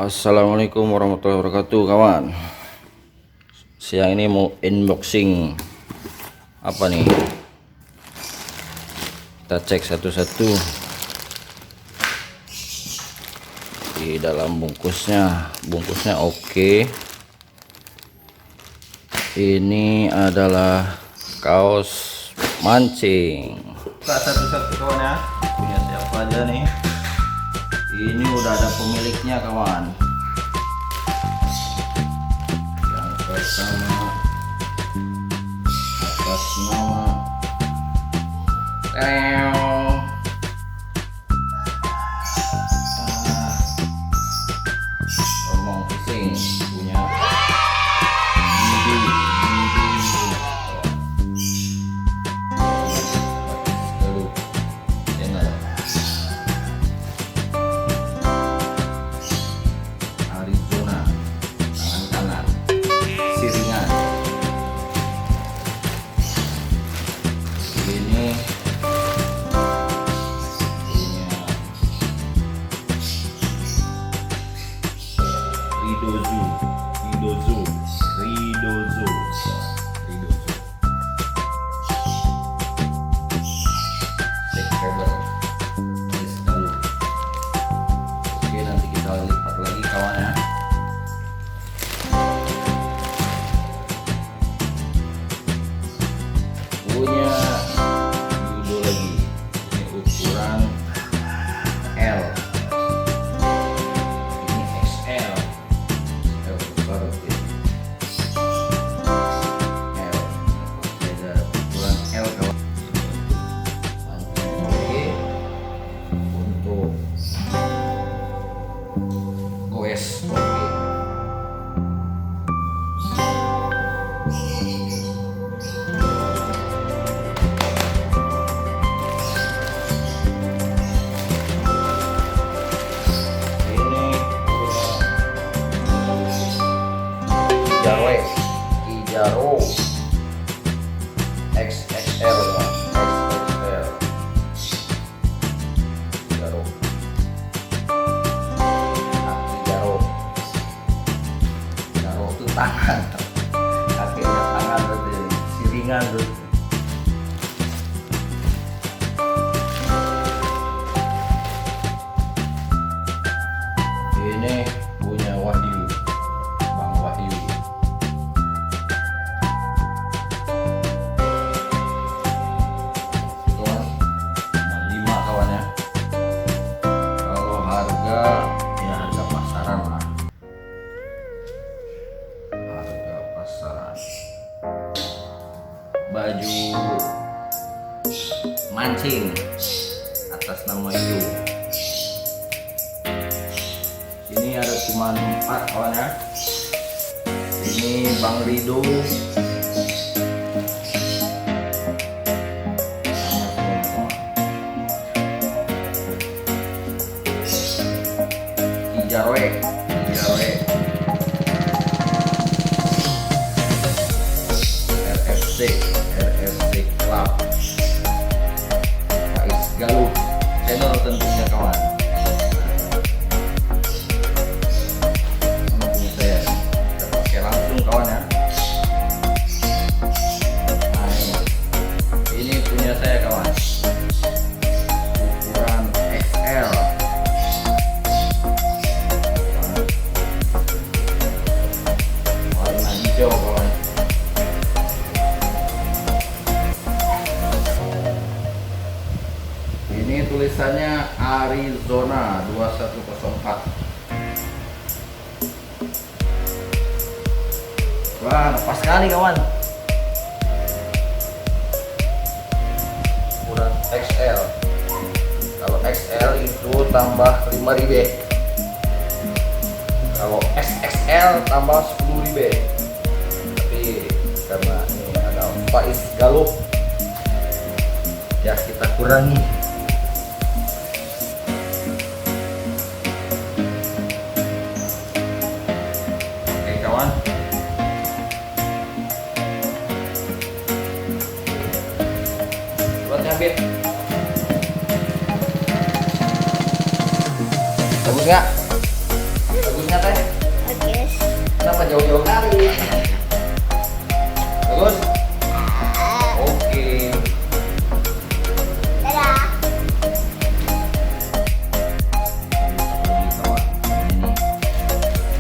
Assalamualaikum warahmatullahi wabarakatuh kawan. Siang ini mau unboxing apa nih, kita cek satu-satu di dalam bungkusnya. Oke, ini adalah kaos mancing. Buka satu-satu kawan ya, punya siapa aja nih. Ini udah ada pemiliknya kawan. Yang pertama atas nama Omong Fishing punya Midi. Lalu channel Arizona, tangan kanan, siringan. Ini punya Ridozu. Cek cover. Oke, nanti kita lipat lagi kawan ya. Punya Yudo lagi, ini ukuran L, ini XL, L besar oke. L, ada ukuran L kawan. Oke, untuk goes oke. Kijaro XXL ya, XXL Kijaro. Nah, Kijaro itu tangan, kakinya tangan berarti, siringan tuh. Ini punya Wahyu, Bang Wahyu. Harga pasaran lah, harga pasaran. Baju mancing atas nama Yu. Ini ada cuma 4 kawan ya. Ini Bang Rido, Kijaroe, RFC Club, Faiz Galuh channel tentunya kawan. Ini punya saya, kita pakai langsung kawan ya. Nah, ini punya saya kawan, ukuran XL. Ini tulisannya Arizona 2104. Wah, pas sekali kawan. Ukuran XL. Kalau XL itu tambah 5.000. Kalau XXL tambah 10.000. Tapi karena ini ada Faiz Galuh, ya kita kurangi. Oke kawan, buat nyabit bagus nggak? Bagusnya usah jauh-jauh hari. Bagus. Oke. Dadah.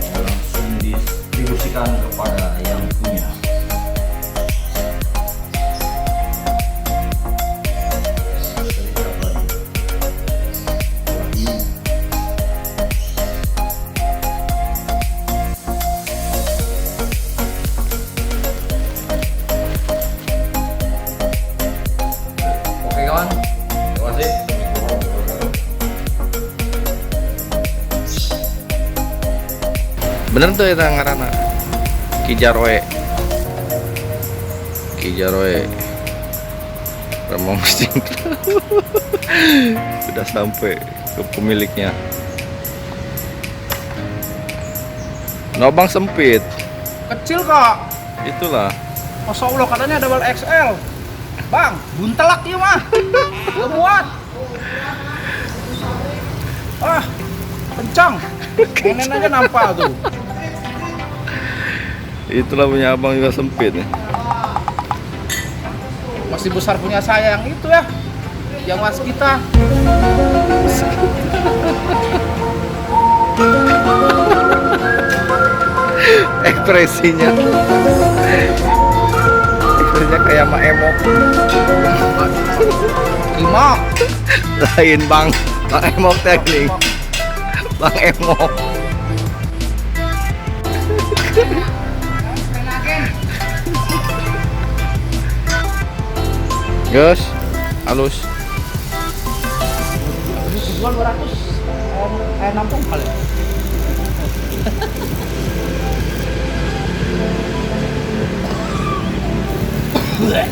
Ini langsung didistribusikan kepada yang punya. Oke kawan, terima kasih. Bener tuh itu ngaranna Kijarwe. Remong mesin. Sudah sampai ke pemiliknya. Lubang sempit. Kecil kok. Itulah. Masya Allah katanya double XL. Bang, buntelak ya mah. Gak muat. Ah, kencang. Mainin aja nampak tuh. Itulah punya abang juga sempit nih. Masih besar punya saya yang itu ya. Yang was kita. Ekspresinya kayak Mak Emok. Lima. Lain Bang Emok teknik. Bang Emok. Gus, halus. Jual 200. Nampung kali. Bleh.